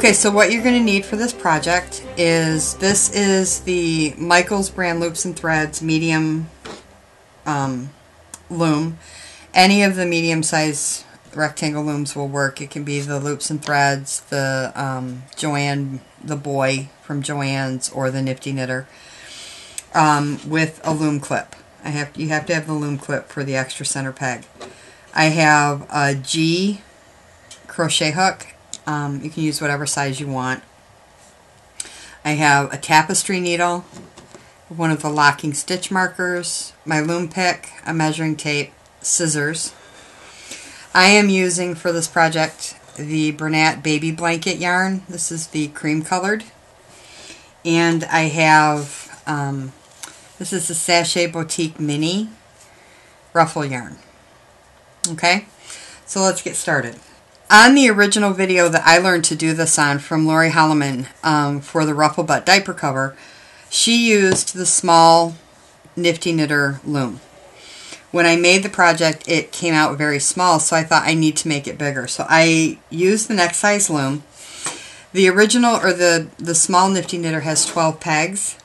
Okay, so what you're going to need for this project is, this is the Michaels brand Loops and Threads medium loom. Any of the medium size rectangle looms will work. It can be the Loops and Threads, the Joanne, the Boy from Joann's, or the Nifty Knitter, with a loom clip. You have to have the loom clip for the extra center peg. I have a G crochet hook. You can use whatever size you want. I have a tapestry needle, one of the locking stitch markers, my loom pick, a measuring tape, scissors. I am using for this project the Bernat baby blanket yarn. This is the cream colored. And I have, this is the Sachet Boutique Mini Ruffle yarn. Okay, so let's get started. On the original video that I learned to do this on from Lori Holloman for the Ruffle Butt diaper cover, she used the small Nifty Knitter loom. When I made the project, it came out very small, so I thought I need to make it bigger. So I used the next size loom. The original, or the small Nifty Knitter, has 12 pegs.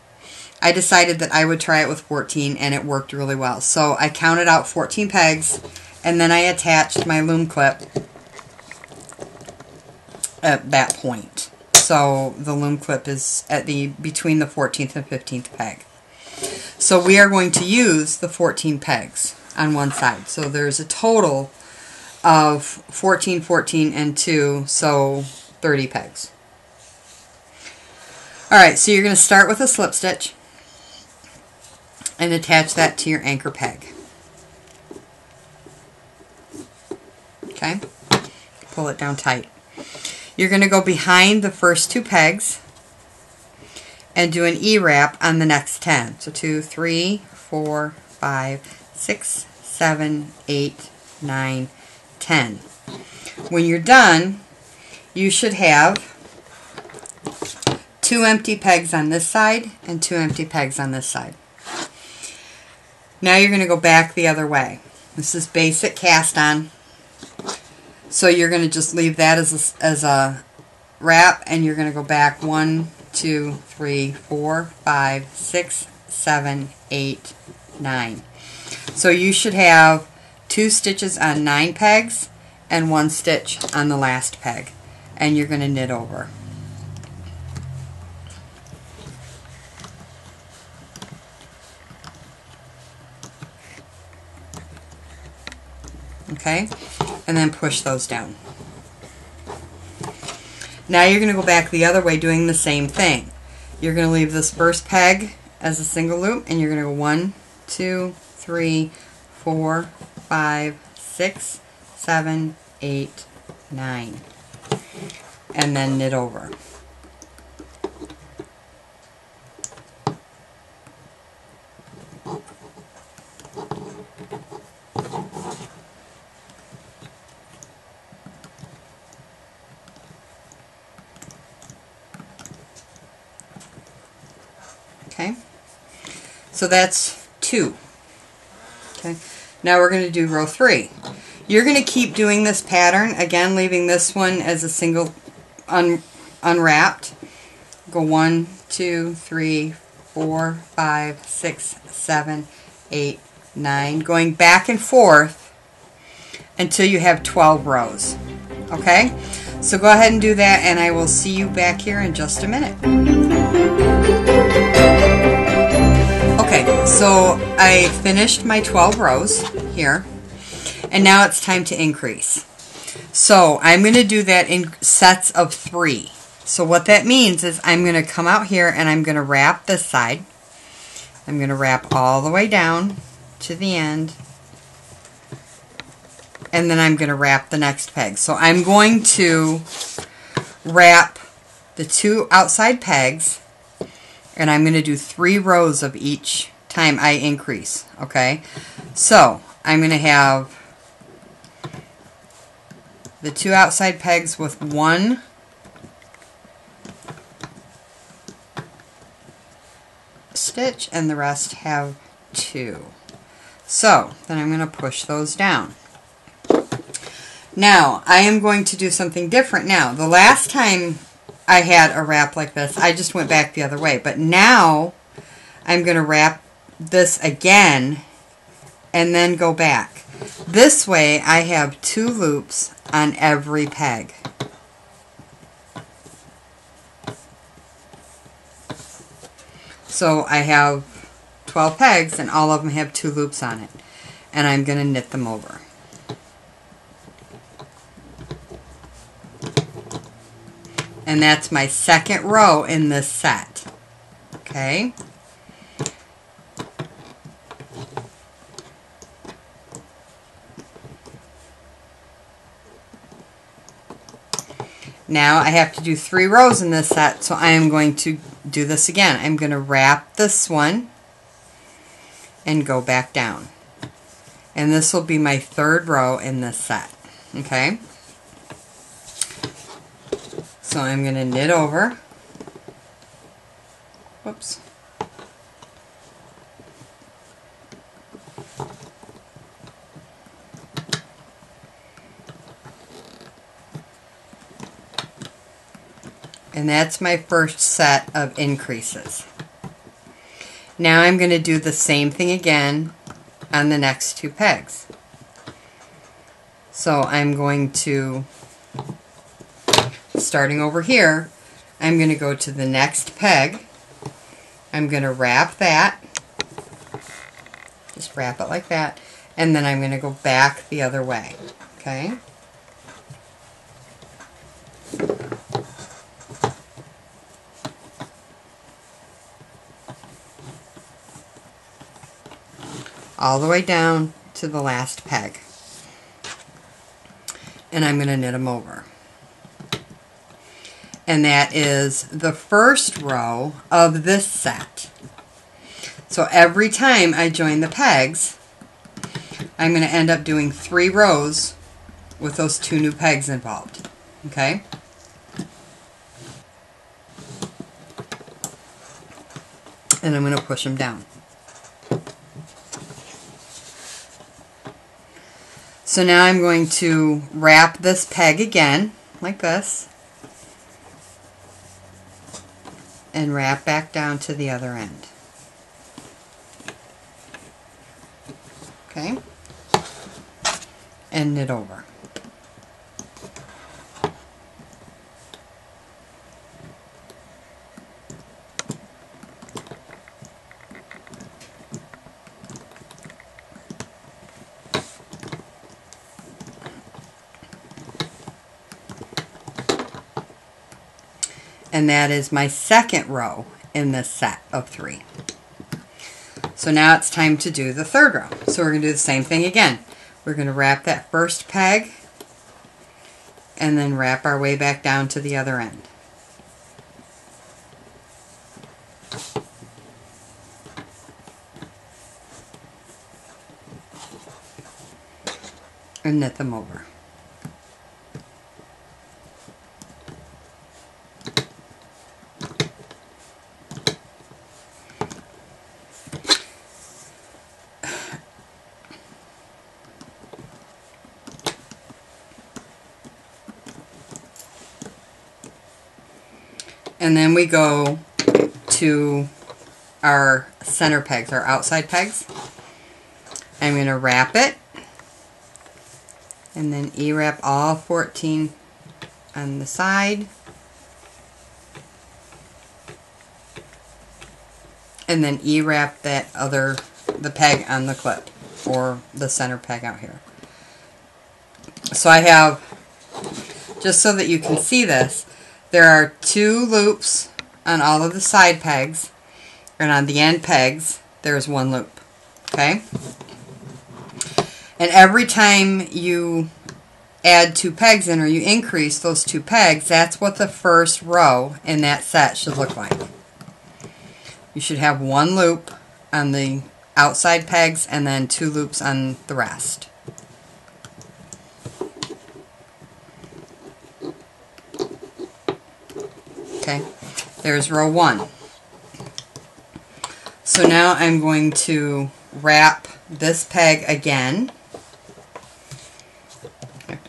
I decided that I would try it with 14, and it worked really well. So I counted out 14 pegs, and then I attached my loom clip at that point. So the loom clip is at between the 14th and 15th peg. So we are going to use the 14 pegs on one side. So there's a total of 14, 14, and 2, so 30 pegs. Alright, so you're going to start with a slip stitch and attach that to your anchor peg. Okay? Pull it down tight. You're going to go behind the first 2 pegs and do an E-wrap on the next 10. So 2, 3, 4, 5, 6, 7, 8, 9, 10. When you're done, you should have 2 empty pegs on this side and 2 empty pegs on this side. Now you're going to go back the other way. This is basic cast on. So you're going to just leave that as a wrap, and you're going to go back 1, 2, 3, 4, 5, 6, 7, 8, 9. So you should have 2 stitches on 9 pegs and 1 stitch on the last peg. And you're going to knit over. Okay, and then push those down. Now you're going to go back the other way doing the same thing. You're going to leave this first peg as a single loop, and you're going to go 1, 2, 3, 4, 5, 6, 7, 8, 9, and then knit over. Okay, so that's 2. Okay, now we're going to do row 3. You're going to keep doing this pattern, again leaving this one as a single unwrapped. Go 1, 2, 3, 4, 5, 6, 7, 8, 9, going back and forth until you have 12 rows. Okay, so go ahead and do that, and I will see you back here in just a minute. Okay, so I finished my 12 rows here, and now it's time to increase. So I'm going to do that in sets of 3. So what that means is I'm going to come out here and I'm going to wrap this side. I'm going to wrap all the way down to the end, and then I'm going to wrap the next peg. So I'm going to wrap the 2 outside pegs, and I'm going to do 3 rows of each time I increase. Okay, so I'm going to have the 2 outside pegs with 1 stitch, and the rest have 2. So then I'm going to push those down. Now I am going to do something different now. The last time I had a wrap like this. I just went back the other way. But now I'm going to wrap this again and then go back. This way I have 2 loops on every peg. So I have 12 pegs and all of them have 2 loops on it. And I'm going to knit them over. And that's my second row in this set. Okay? Now I have to do 3 rows in this set, so I am going to do this again. I'm going to wrap this one and go back down. And this will be my 3rd row in this set. Okay? So I'm going to knit over. Whoops. And that's my first set of increases. Now I'm going to do the same thing again on the next 2 pegs. So I'm going to, starting over here, I'm going to go to the next peg. I'm going to wrap that. Just wrap it like that. And then I'm going to go back the other way. Okay? All the way down to the last peg. And I'm going to knit them over. And that is the first row of this set. So every time I join the pegs, I'm going to end up doing 3 rows with those 2 new pegs involved. Okay? And I'm going to push them down. So now I'm going to wrap this peg again, like this, and wrap back down to the other end. Okay? And knit over. And that is my second row in this set of 3. So now it's time to do the 3rd row. So we're going to do the same thing again. We're going to wrap that first peg and then wrap our way back down to the other end. And knit them over. And then we go to our center pegs, our outside pegs. I'm going to wrap it and then E-wrap all 14 on the side. And then E-wrap that the peg on the clip, or the center peg out here. So I have, just so that you can see this, there are 2 loops on all of the side pegs, and on the end pegs, there's 1 loop. Okay? And every time you add 2 pegs in, or you increase those 2 pegs, that's what the first row in that set should look like. You should have 1 loop on the outside pegs, and then 2 loops on the rest. Okay, there's row 1. So now I'm going to wrap this peg again.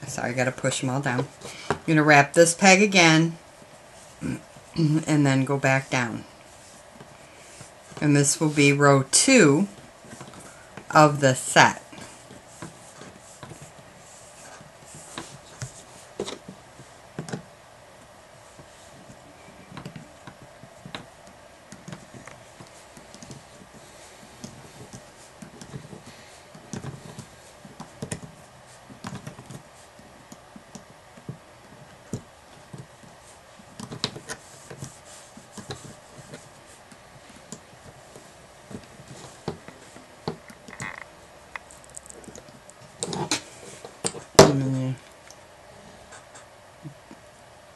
Sorry, I got to push them all down. I'm going to wrap this peg again. and then go back down. And this will be row 2 of the set.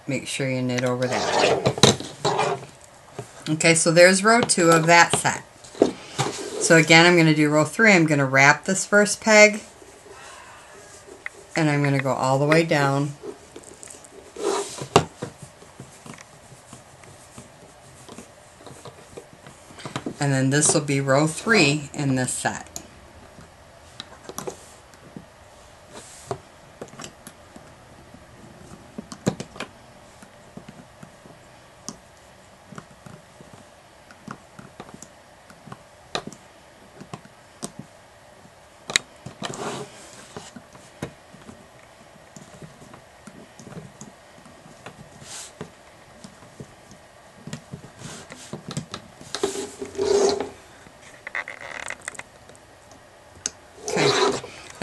Make sure you knit over that. Okay, so there's row 2 of that set. So again, I'm going to do row 3. I'm going to wrap this first peg, and I'm going to go all the way down. And then this will be row 3 in this set.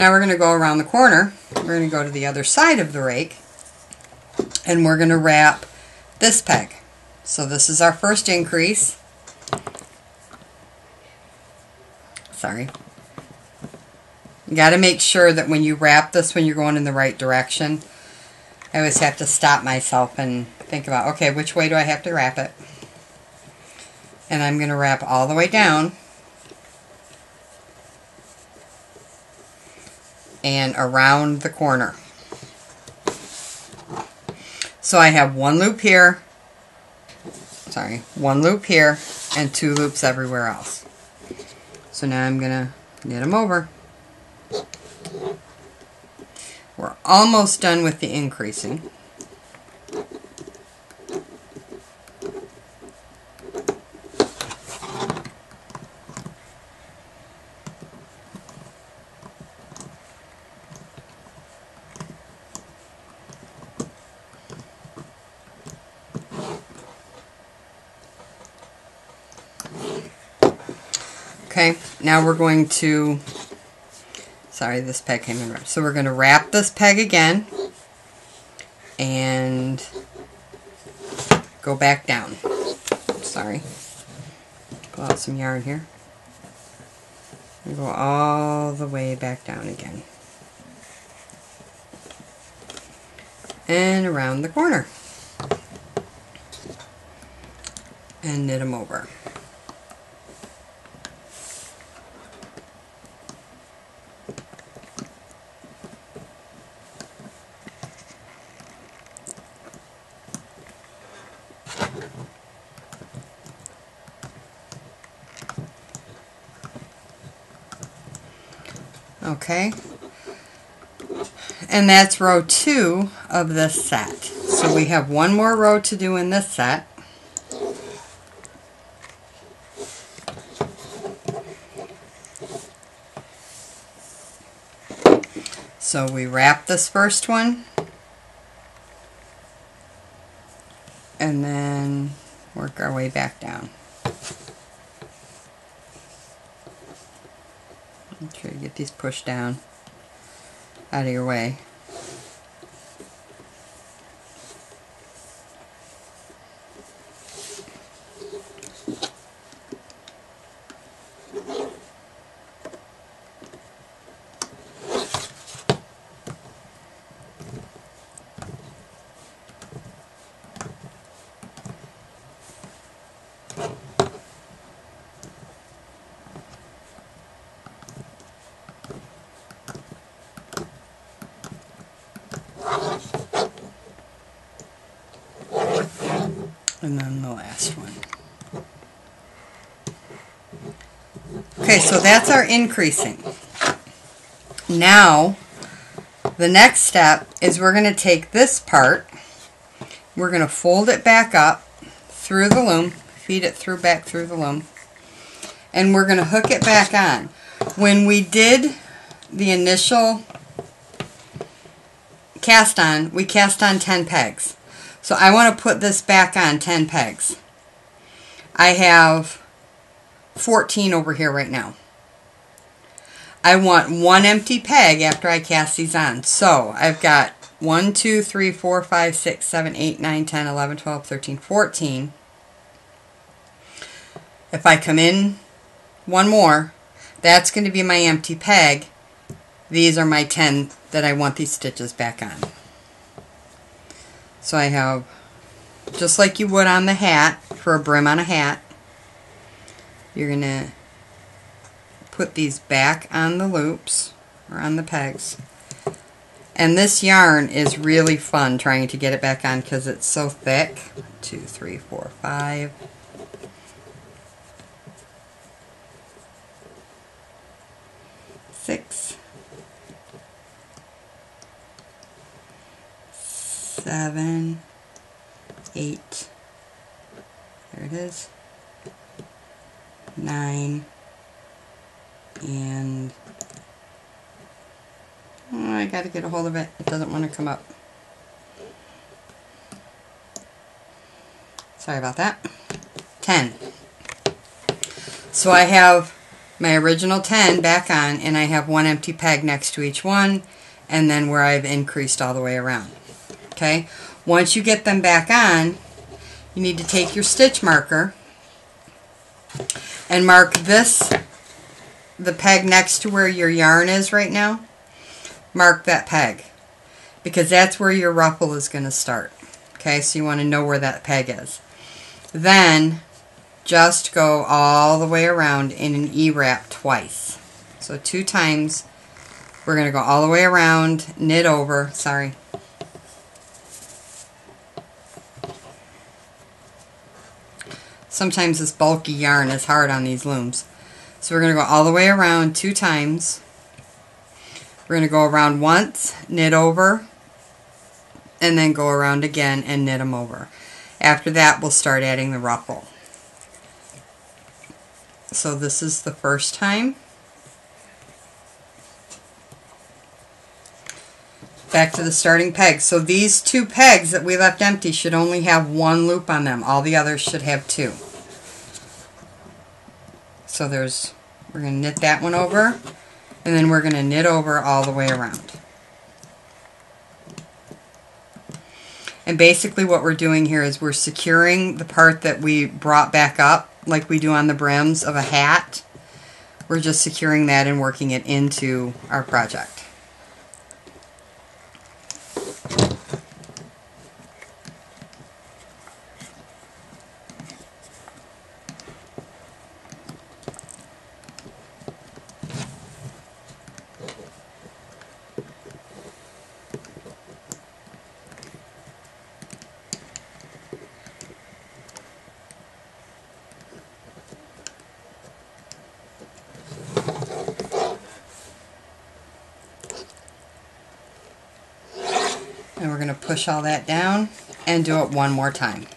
Now we're going to go around the corner. We're going to go to the other side of the rake, and we're going to wrap this peg. So this is our first increase. Sorry. You got to make sure that when you wrap this, when you're going in the right direction. I always have to stop myself and think about, okay, which way do I have to wrap it? And I'm going to wrap all the way down and around the corner. So I have one loop here, one loop here, and 2 loops everywhere else. So now I'm going to knit them over. We're almost done with the increasing. Okay, now we're going to, sorry, this peg came in wrapped. So we're going to wrap this peg again and go back down. Sorry, pull out some yarn here. And go all the way back down again. And around the corner. And knit them over. Okay, and that's row 2 of this set. So we have one more row to do in this set. So we wrap this first one and then work our way back down. Make sure you get these pushed down out of your way. And then the last one. Okay, so that's our increasing. Now, the next step is we're going to take this part, we're going to fold it back up through the loom, feed it through back through the loom, and we're going to hook it back on. When we did the initial cast on, we cast on 10 pegs. So I want to put this back on 10 pegs. I have 14 over here right now. I want one empty peg after I cast these on. So I've got 1, 2, 3, 4, 5, 6, 7, 8, 9, 10, 11, 12, 13, 14. If I come in one more, that's going to be my empty peg. These are my 10 that I want these stitches back on. So I have, just like you would on the hat, for a brim on a hat, you're going to put these back on the loops, or on the pegs. And this yarn is really fun trying to get it back on because it's so thick. 1, 2, 3, 4, 5. 6, 7, 8, there it is, 9, and I gotta get a hold of it. It doesn't want to come up. Sorry about that. 10. So I have my original 10 back on, and I have one empty peg next to each one, and then where I've increased all the way around. Okay? Once you get them back on, you need to take your stitch marker and mark this, the peg next to where your yarn is right now. Mark that peg, because that's where your ruffle is going to start. Okay, so you want to know where that peg is. Then just go all the way around in an E-wrap twice. So 2 times. We're going to go all the way around, knit over, sorry. Sometimes this bulky yarn is hard on these looms. So we're going to go all the way around 2 times. We're going to go around once, knit over, and then go around again and knit them over. After that, we'll start adding the ruffle. So this is the first time. Back to the starting peg. So these 2 pegs that we left empty should only have 1 loop on them. All the others should have 2. So we're going to knit that one over, and then we're going to knit over all the way around. And basically what we're doing here is we're securing the part that we brought back up, like we do on the brims of a hat. We're just securing that and working it into our project. And we're going to push all that down and do it one more time.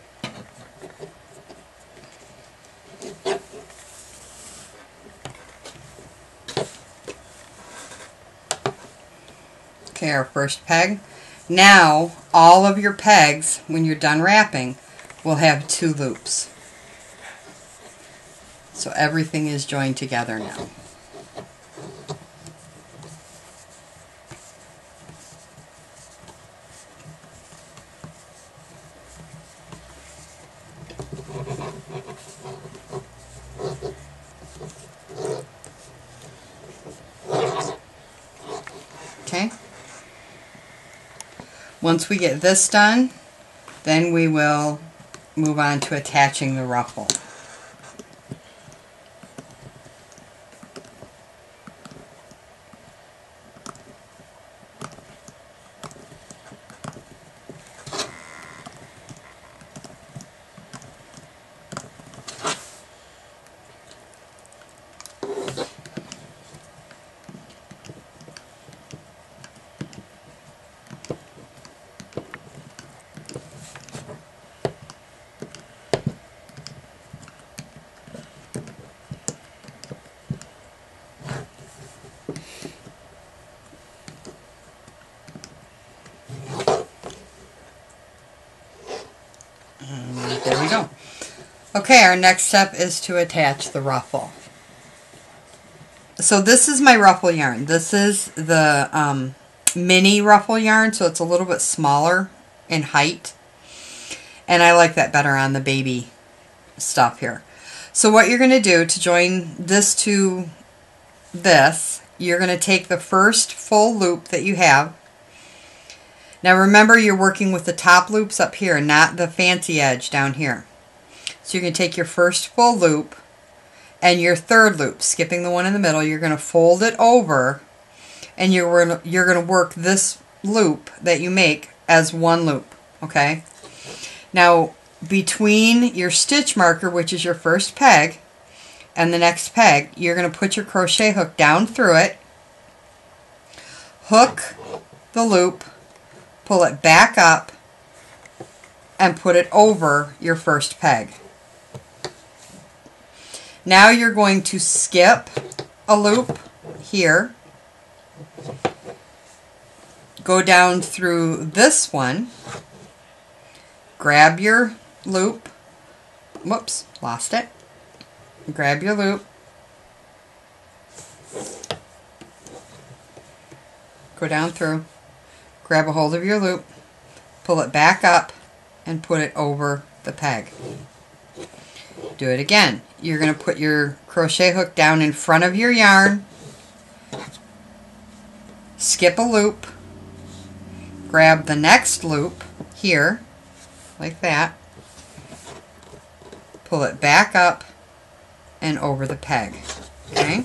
Okay, our first peg. Now, all of your pegs, when you're done wrapping, will have 2 loops. So everything is joined together now. Okay. Once we get this done, then we will move on to attaching the ruffle. There we go. Okay, our next step is to attach the ruffle. So this is my ruffle yarn. This is the mini ruffle yarn, so it's a little bit smaller in height. And I like that better on the baby stuff here. So what you're going to do to join this to this, you're going to take the first full loop that you have. Now remember, you're working with the top loops up here, not the fancy edge down here. So you're going to take your first full loop and your third loop, skipping the one in the middle, you're going to fold it over, and you're going to work this loop that you make as one loop, okay? Now, between your stitch marker, which is your first peg, and the next peg, you're going to put your crochet hook down through it, hook the loop, pull it back up, and put it over your first peg. Now you're going to skip a loop here, go down through this one, grab your loop, whoops, lost it, grab your loop, go down through, grab a hold of your loop, pull it back up, and put it over the peg. Do it again. You're going to put your crochet hook down in front of your yarn, skip a loop, grab the next loop here, like that, pull it back up and over the peg. Okay?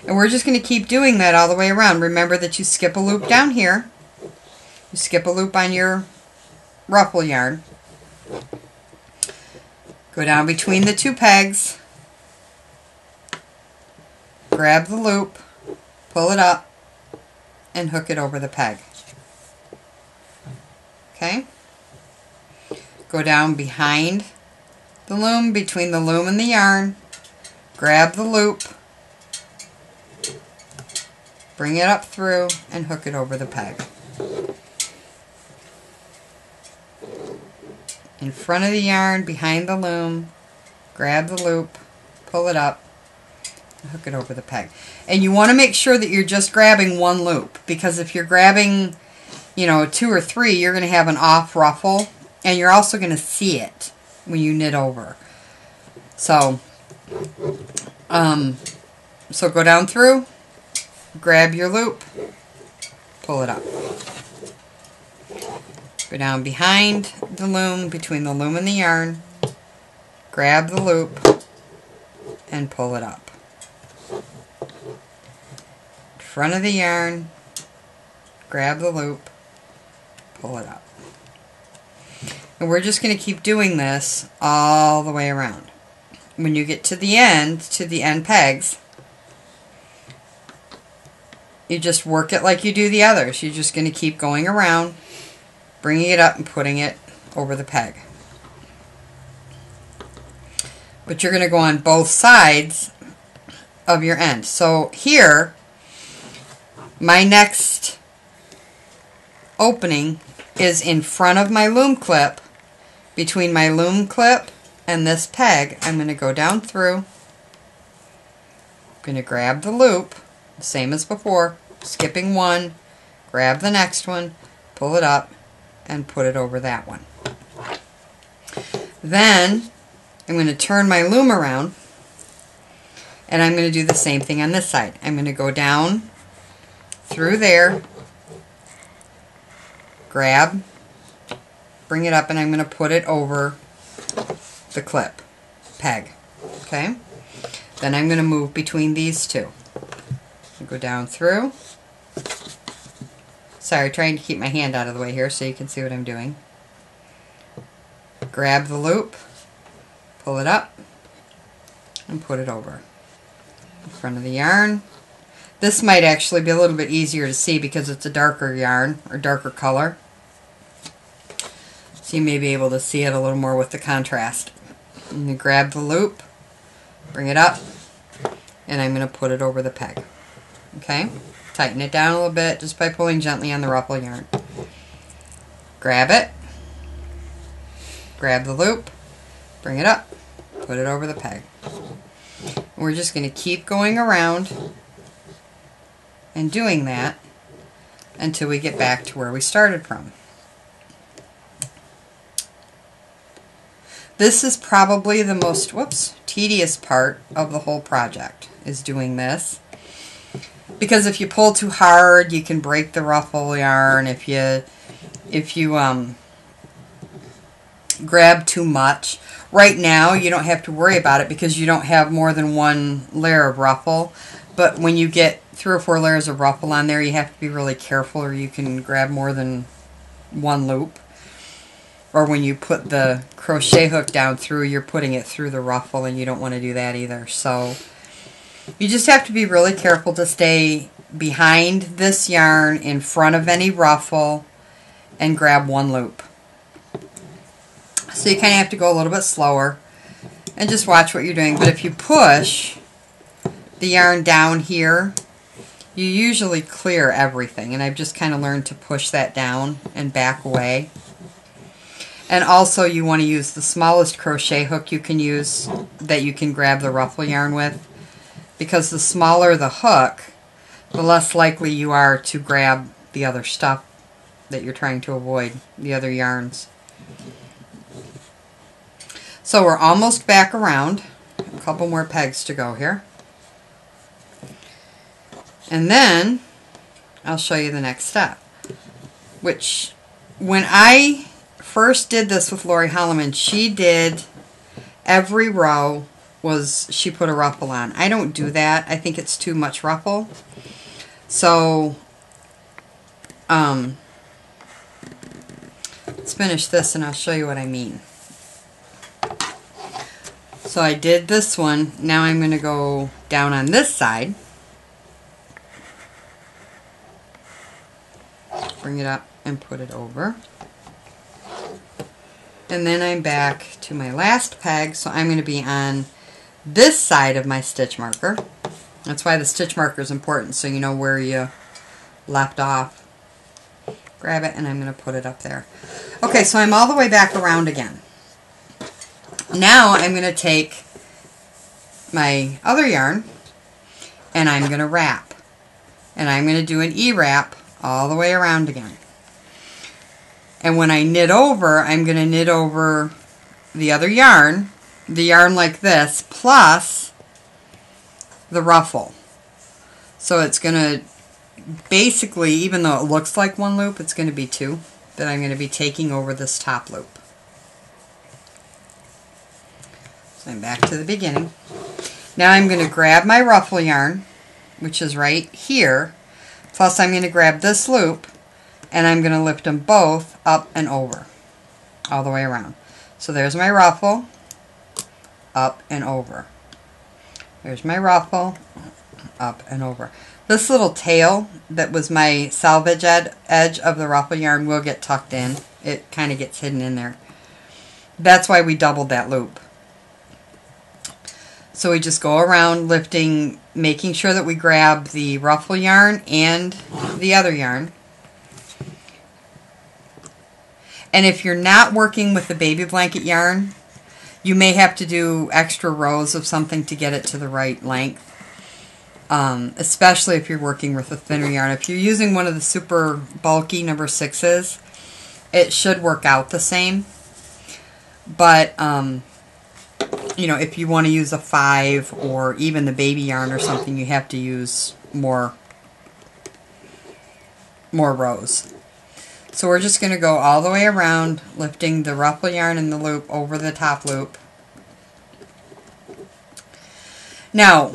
And we're just going to keep doing that all the way around. Remember that you skip a loop down here, you skip a loop on your ruffle yarn, go down between the two pegs, grab the loop, pull it up, and hook it over the peg. Okay? Go down behind the loom, between the loom and the yarn, grab the loop, bring it up through, and hook it over the peg. In front of the yarn, behind the loom, grab the loop, pull it up, and hook it over the peg. And you want to make sure that you're just grabbing one loop, because if you're grabbing, you know, 2 or 3, you're going to have an off ruffle, and you're also going to see it when you knit over. So, so go down through, grab your loop, pull it up. Go down behind the loom, between the loom and the yarn, grab the loop, and pull it up. In front of the yarn, grab the loop, pull it up. And we're just going to keep doing this all the way around. When you get to the end pegs, you just work it like you do the others. You're just going to keep going around, bringing it up and putting it over the peg. But you're going to go on both sides of your end. So here, my next opening is in front of my loom clip. Between my loom clip and this peg, I'm going to go down through. I'm going to grab the loop, same as before, skipping one, grab the next one, pull it up, and put it over that one. Then I'm going to turn my loom around, and I'm going to do the same thing on this side. I'm going to go down through there, grab, bring it up, and I'm going to put it over the clip peg. Okay? Then I'm going to move between these two. Go down through. Sorry, trying to keep my hand out of the way here so you can see what I'm doing. Grab the loop, pull it up, and put it over. In front of the yarn. This might actually be a little bit easier to see because it's a darker yarn or darker color. So you may be able to see it a little more with the contrast. I'm going to grab the loop, bring it up, and I'm going to put it over the peg. Okay? Tighten it down a little bit just by pulling gently on the ruffle yarn. Grab it, grab the loop, bring it up, put it over the peg. We're just going to keep going around and doing that until we get back to where we started from. This is probably the most, tedious part of the whole project, is doing this. Because if you pull too hard, you can break the ruffle yarn. If you grab too much. Right now, you don't have to worry about it because you don't have more than one layer of ruffle. But when you get 3 or 4 layers of ruffle on there, you have to be really careful, or you can grab more than one loop. Or when you put the crochet hook down through, you're putting it through the ruffle, and you don't want to do that either. So you just have to be really careful to stay behind this yarn, in front of any ruffle, and grab one loop. So you kind of have to go a little bit slower and just watch what you're doing. But if you push the yarn down here, you usually clear everything. And I've just kind of learned to push that down and back away. And also you want to use the smallest crochet hook you can use that you can grab the ruffle yarn with. Because the smaller the hook, the less likely you are to grab the other stuff that you're trying to avoid, the other yarns. So we're almost back around. A couple more pegs to go here. And then I'll show you the next step. Which, when I first did this with Lori Holloman, she did every row she put a ruffle on. I don't do that. I think it's too much ruffle. So let's finish this and I'll show you what I mean. So I did this one. Now I'm going to go down on this side. Bring it up and put it over. And then I'm back to my last peg. So I'm going to be on this side of my stitch marker. That's why the stitch marker is important, so you know where you left off. Grab it and I'm going to put it up there. Okay, so I'm all the way back around again. Now I'm going to take my other yarn and I'm going to wrap. And I'm going to do an E-wrap all the way around again. And when I knit over, I'm going to knit over the other yarn, the yarn like this, plus the ruffle. So it's going to basically, even though it looks like one loop, it's going to be 2 that I'm going to be taking over this top loop. So I'm back to the beginning. Now I'm going to grab my ruffle yarn, which is right here, plus I'm going to grab this loop, and I'm going to lift them both up and over, all the way around. So there's my ruffle, up and over. There's my ruffle, up and over. This little tail that was my salvage edge of the ruffle yarn will get tucked in. It kind of gets hidden in there. That's why we doubled that loop. So we just go around lifting, making sure that we grab the ruffle yarn and the other yarn. And if you're not working with the baby blanket yarn, you may have to do extra rows of something to get it to the right length. Especially if you're working with a thinner yarn. If you're using one of the super bulky number 6s, it should work out the same. But, you know, if you want to use a 5 or even the baby yarn or something, you have to use more rows. So we're just going to go all the way around, lifting the ruffle yarn and the loop over the top loop. Now,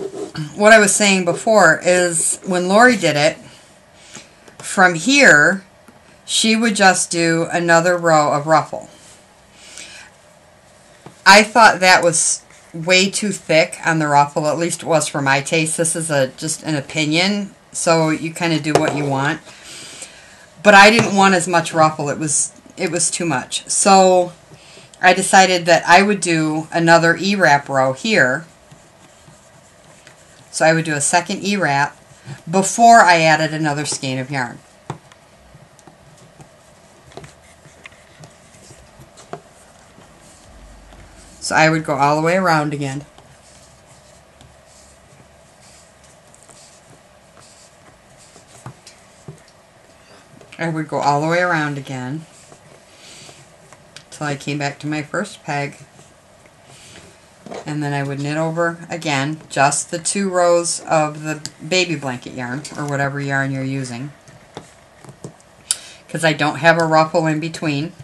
what I was saying before is when Lori did it, from here, she would just do another row of ruffle. I thought that was way too thick on the ruffle, at least it was for my taste. This is just an opinion, so you kind of do what you want. But I didn't want as much ruffle. It was too much. So I decided that I would do another E-wrap row here. So I would do a second E-wrap before I added another skein of yarn. So I would go all the way around again. I would go all the way around again till I came back to my first peg. And then I would knit over again, just the 2 rows of the baby blanket yarn, or whatever yarn you're using, because I don't have a ruffle in between.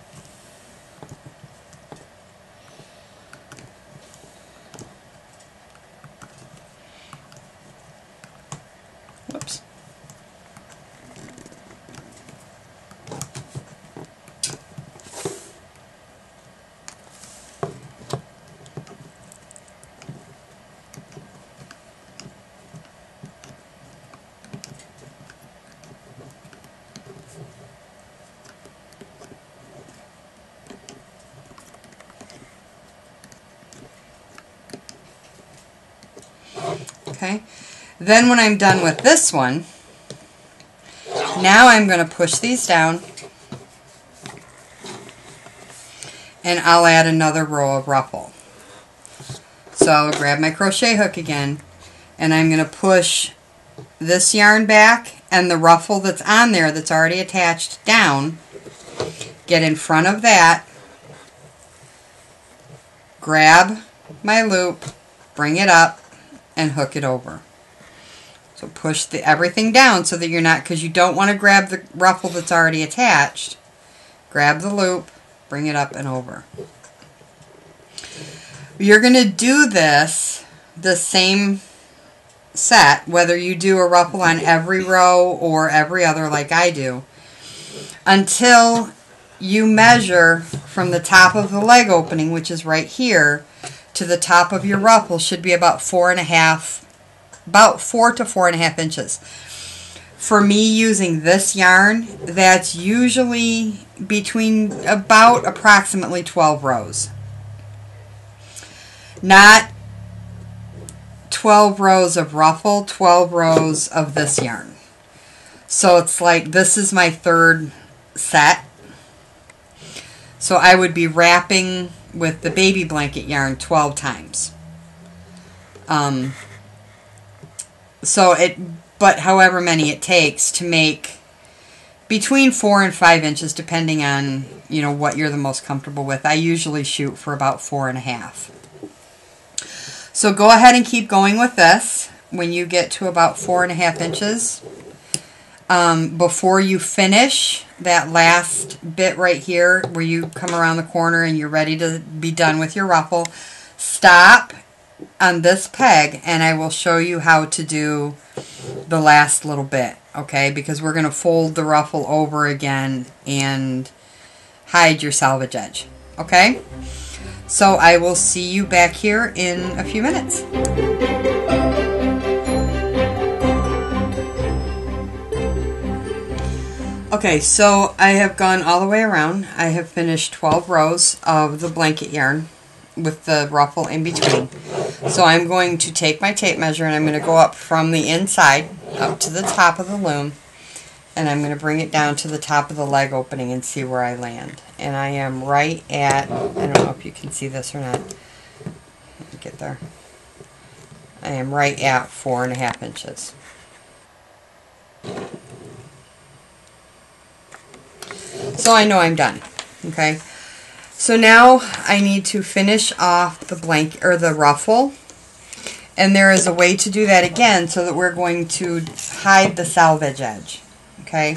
Whoops. Okay, then when I'm done with this one, now I'm going to push these down and I'll add another row of ruffle. So I'll grab my crochet hook again and I'm going to push this yarn back and the ruffle that's on there that's already attached down, get in front of that, grab my loop, bring it up, and hook it over. So push everything down so that you're not, because you don't want to grab the ruffle that's already attached. Grab the loop, bring it up and over. You're going to do this the same set, whether you do a ruffle on every row or every other like I do, until you measure from the top of the leg opening, which is right here, to the top of your ruffle should be about 4 to 4.5 inches. For me, using this yarn, that's usually between about approximately 12 rows. Not 12 rows of ruffle, 12 rows of this yarn. So it's like this is my 3rd set. So I would be wrapping with the baby blanket yarn 12 times. But however many it takes to make between 4 and 5 inches, depending on, you know, what you're the most comfortable with. I usually shoot for about 4.5. So go ahead and keep going with this when you get to about 4.5 inches. Before you finish that last bit right here where you come around the corner and you're ready to be done with your ruffle, stop on this peg and I will show you how to do the last little bit, okay? Because we're going to fold the ruffle over again and hide your salvage edge, okay? So I will see you back here in a few minutes. Okay, so I have gone all the way around. I have finished 12 rows of the blanket yarn with the ruffle in between. So I'm going to take my tape measure and I'm going to go up from the inside up to the top of the loom, and I'm going to bring it down to the top of the leg opening and see where I land. And I am right at, I don't know if you can see this or not. Let me get there. I am right at 4.5 inches. So I know I'm done. Okay. So now I need to finish off the blanket or the ruffle. And there is a way to do that again so that we're going to hide the salvage edge. Okay.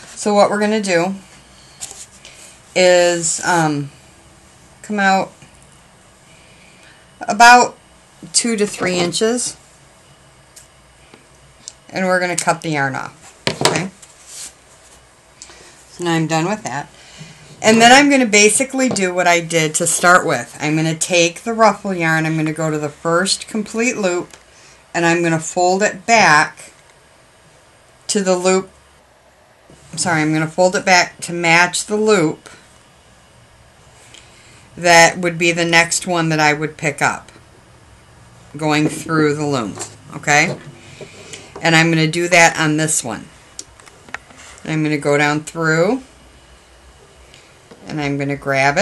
So what we're going to do is come out about 2 to 3 inches. And we're going to cut the yarn off. Okay. So now I'm done with that. And then I'm going to basically do what I did to start with. I'm going to take the ruffle yarn, I'm going to go to the first complete loop, and I'm going to fold it back to the loop. I'm going to fold it back to match the loop that would be the next one that I would pick up going through the loom. Okay? And I'm going to do that on this one. I'm going to go down through, and I'm going to grab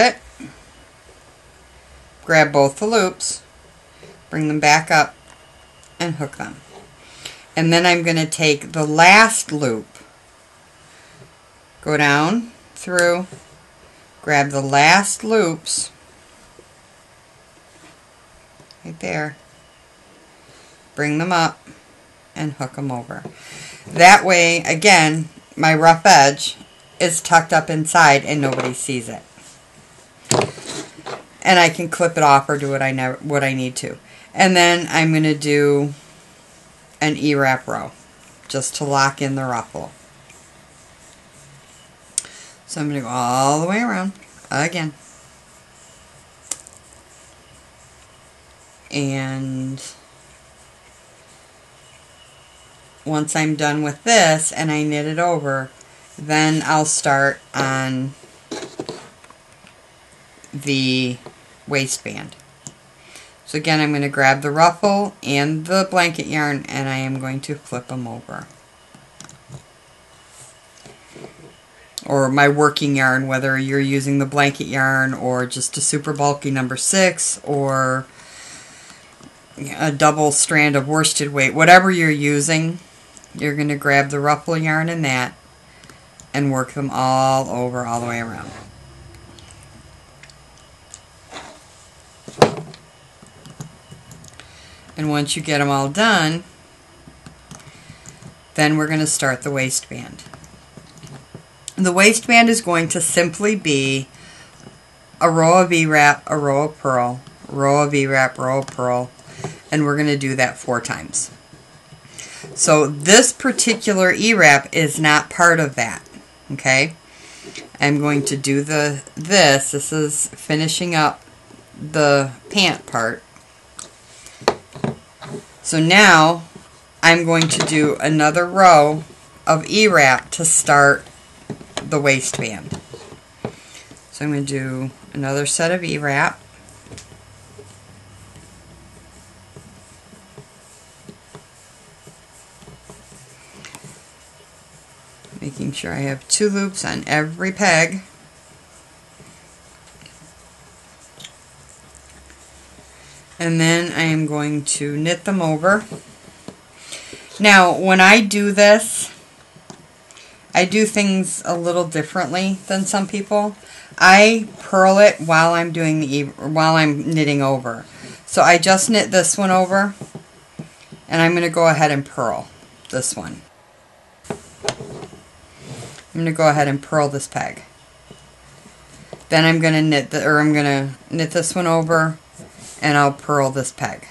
grab both the loops, bring them back up, and hook them. And then I'm going to take the last loop, go down through, grab the last loops, right there, bring them up, and hook them over. That way, again, my rough edge is tucked up inside and nobody sees it. And I can clip it off or do what I need to. And then I'm going to do an E-wrap row just to lock in the ruffle. So I'm going to go all the way around again. And once I'm done with this and I knit it over, then I'll start on the waistband. So again, I'm going to grab the ruffle and the blanket yarn and I am going to flip them over. Or my working yarn, whether you're using the blanket yarn or just a super bulky number 6 or a double strand of worsted weight, whatever you're using, you're going to grab the ruffle yarn in that and work them all over, all the way around. And once you get them all done, then we're going to start the waistband. The waistband is going to simply be a row of E-wrap, a row of purl, row of E-wrap, row of purl, and we're going to do that 4 times. So this particular E-wrap is not part of that, okay? I'm going to do this is finishing up the pant part. So now I'm going to do another row of E-wrap to start the waistband. So I'm going to do another set of E-wrap. Making sure I have 2 loops on every peg. And then I am going to knit them over. Now, when I do this, I do things a little differently than some people. I purl it while I'm doing while I'm knitting over. So I just knit this one over, and I'm going to go ahead and purl this one. I'm going to go ahead and purl this peg. Then I'm going to knit this one over, and I'll purl this peg.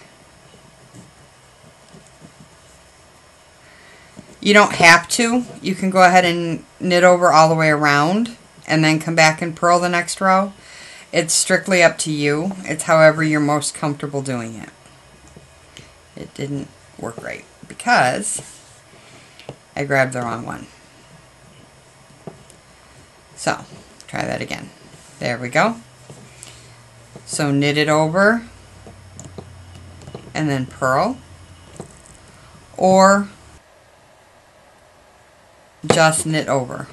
You don't have to. You can go ahead and knit over all the way around and then come back and purl the next row. It's strictly up to you. It's however you're most comfortable doing it. It didn't work right because I grabbed the wrong one. So, try that again. There we go. So knit it over and then purl, or just knit over.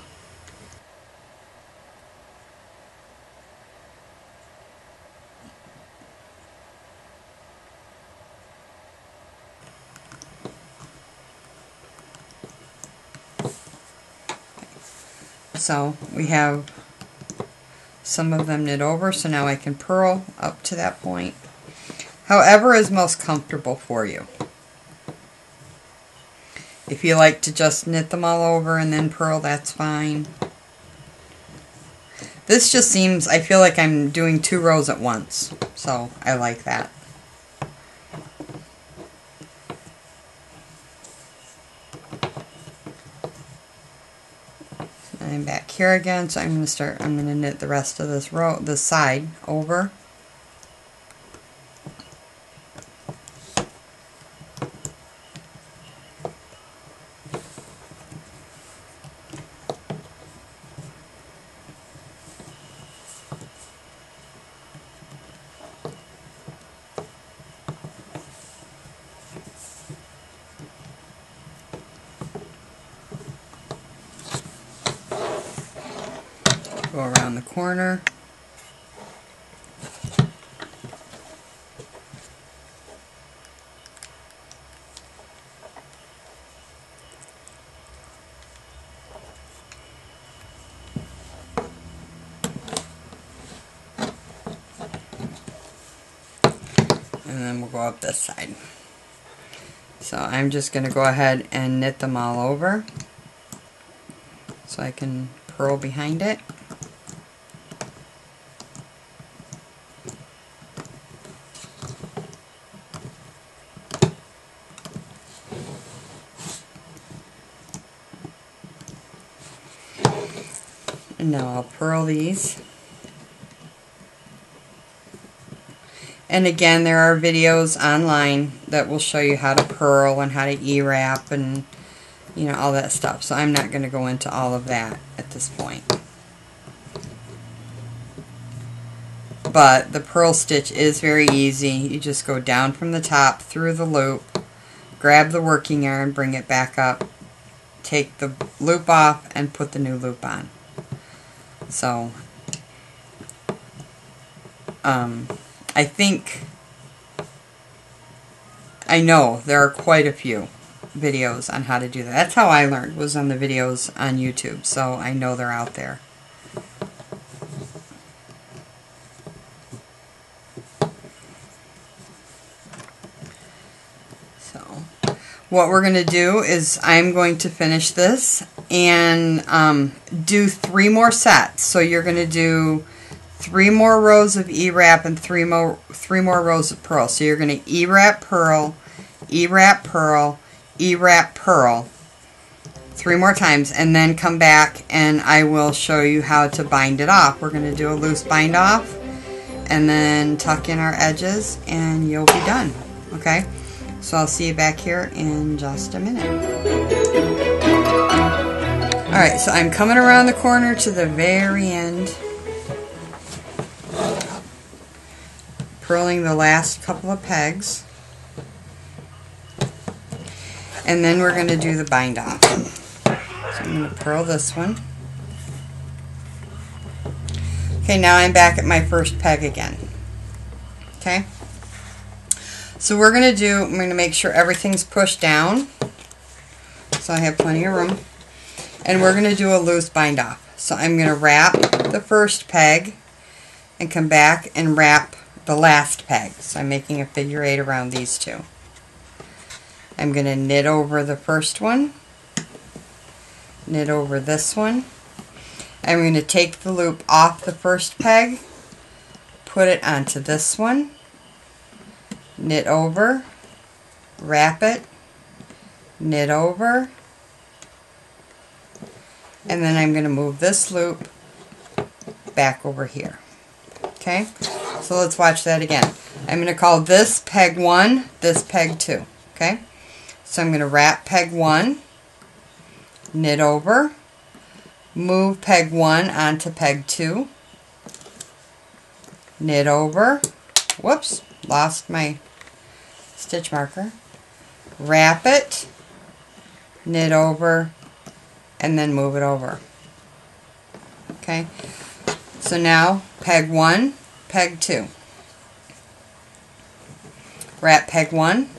So we have some of them knit over, so now I can purl up to that point. However is most comfortable for you. If you like to just knit them all over and then purl, that's fine. This just seems, I feel like I'm doing 2 rows at once, so I like that. I'm back here again, so I'm going to knit the rest of this row, this side over. Go around the corner. go up this side. So I'm just going to go ahead and knit them all over so I can purl behind it. And now I'll purl these. And again, there are videos online that will show you how to purl and how to E-wrap and, you know, all that stuff. So I'm not going to go into all of that at this point. But the purl stitch is very easy. You just go down from the top through the loop, grab the working yarn, bring it back up, take the loop off, and put the new loop on. So, I know there are quite a few videos on how to do that. That's how I learned, was on the videos on YouTube, so I know they're out there. So, what we're going to do is I'm going to finish this and do 3 more sets. So you're going to do 3 more rows of E-wrap and 3 more rows of purl. So you're going to E-wrap, purl, E-wrap, purl, E-wrap, purl 3 more times, and then come back and I will show you how to bind it off. We're going to do a loose bind off and then tuck in our edges and you'll be done. Okay? So I'll see you back here in just a minute. Alright, so I'm coming around the corner to the very end, purling the last couple of pegs, and then we're going to do the bind off. So I'm going to purl this one. Okay, now I'm back at my first peg again. Okay? So we're going to I'm going to make sure everything's pushed down, so I have plenty of room. And we're going to do a loose bind off. So I'm going to wrap the first peg and come back and wrap the last peg. So I'm making a figure 8 around these two. I'm going to knit over the first one, knit over this one. I'm going to take the loop off the first peg, put it onto this one, knit over, wrap it, knit over, and then I'm going to move this loop back over here. Okay, so let's watch that again. I'm going to call this peg 1, this peg 2. Okay, so I'm going to wrap peg 1, knit over, move peg 1 onto peg 2, knit over, whoops, lost my stitch marker, wrap it, knit over, and then move it over. Okay, so now peg 1, peg 2. Wrap peg 1,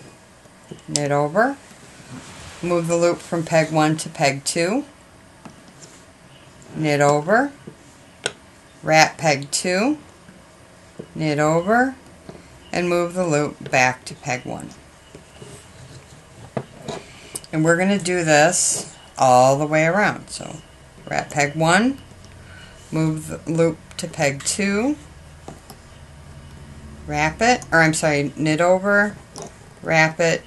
knit over, move the loop from peg 1 to peg 2, knit over, wrap peg 2, knit over, and move the loop back to peg 1. And we're going to do this all the way around. So wrap peg 1, move the loop to peg 2, wrap it, or I'm sorry, knit over, wrap it,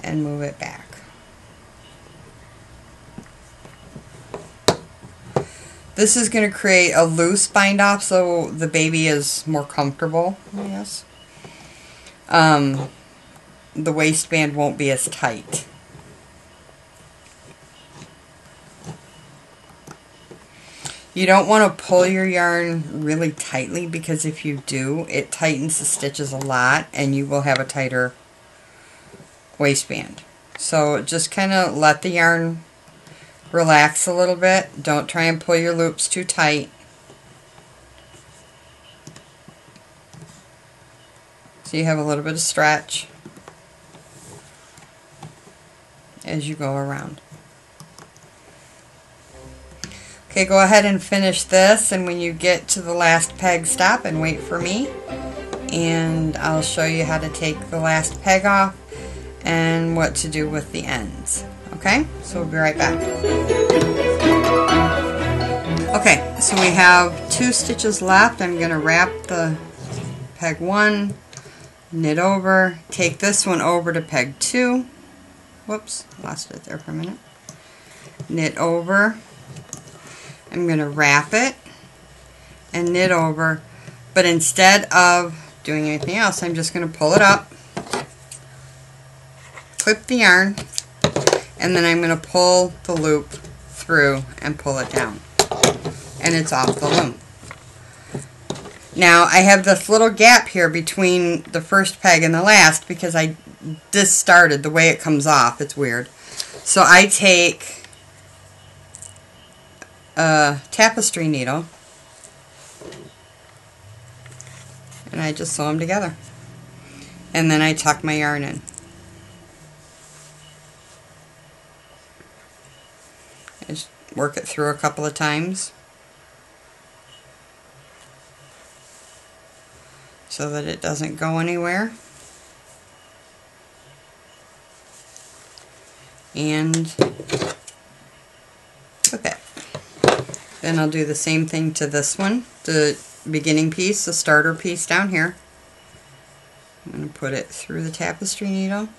and move it back. This is going to create a loose bind off so the baby is more comfortable, I guess. The waistband won't be as tight. You don't want to pull your yarn really tightly, because if you do, it tightens the stitches a lot and you will have a tighter waistband. So just kind of let the yarn relax a little bit. Don't try and pull your loops too tight. So you have a little bit of stretch as you go around. Okay, go ahead and finish this, and when you get to the last peg, stop and wait for me, and I'll show you how to take the last peg off and what to do with the ends. Okay, so we'll be right back. Okay, so we have 2 stitches left. I'm going to wrap the peg 1, knit over, take this one over to peg 2. Whoops, lost it there for a minute. Knit over. I'm going to wrap it and knit over, but instead of doing anything else, I'm just going to pull it up, clip the yarn, and then I'm going to pull the loop through and pull it down, and it's off the loom. Now I have this little gap here between the first peg and the last because I discarded the way it comes off. It's weird. So I take a tapestry needle and I just sew them together, and then I tuck my yarn in. Just work it through a couple of times so that it doesn't go anywhere. And clip it. Then I'll do the same thing to this one, the beginning piece, the starter piece down here. I'm going to put it through the tapestry needle.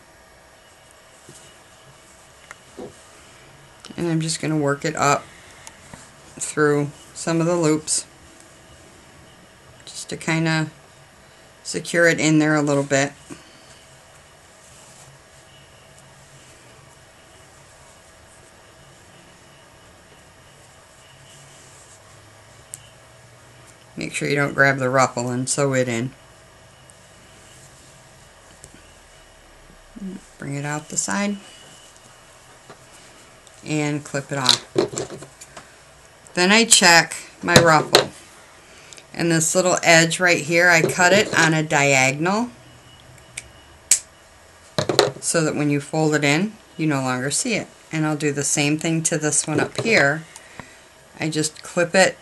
And I'm just going to work it up through some of the loops just to kind of secure it in there a little bit. Make sure you don't grab the ruffle and sew it in. Bring it out the side and clip it off. Then I check my ruffle, and this little edge right here, I cut it on a diagonal so that when you fold it in, you no longer see it. And I'll do the same thing to this one up here. I just clip it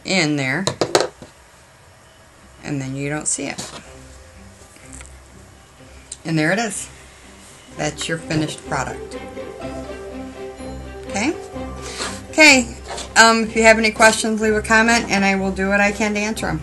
in there, and then you don't see it. And there it is. That's your finished product. Okay? Okay, if you have any questions, leave a comment and I will do what I can to answer them.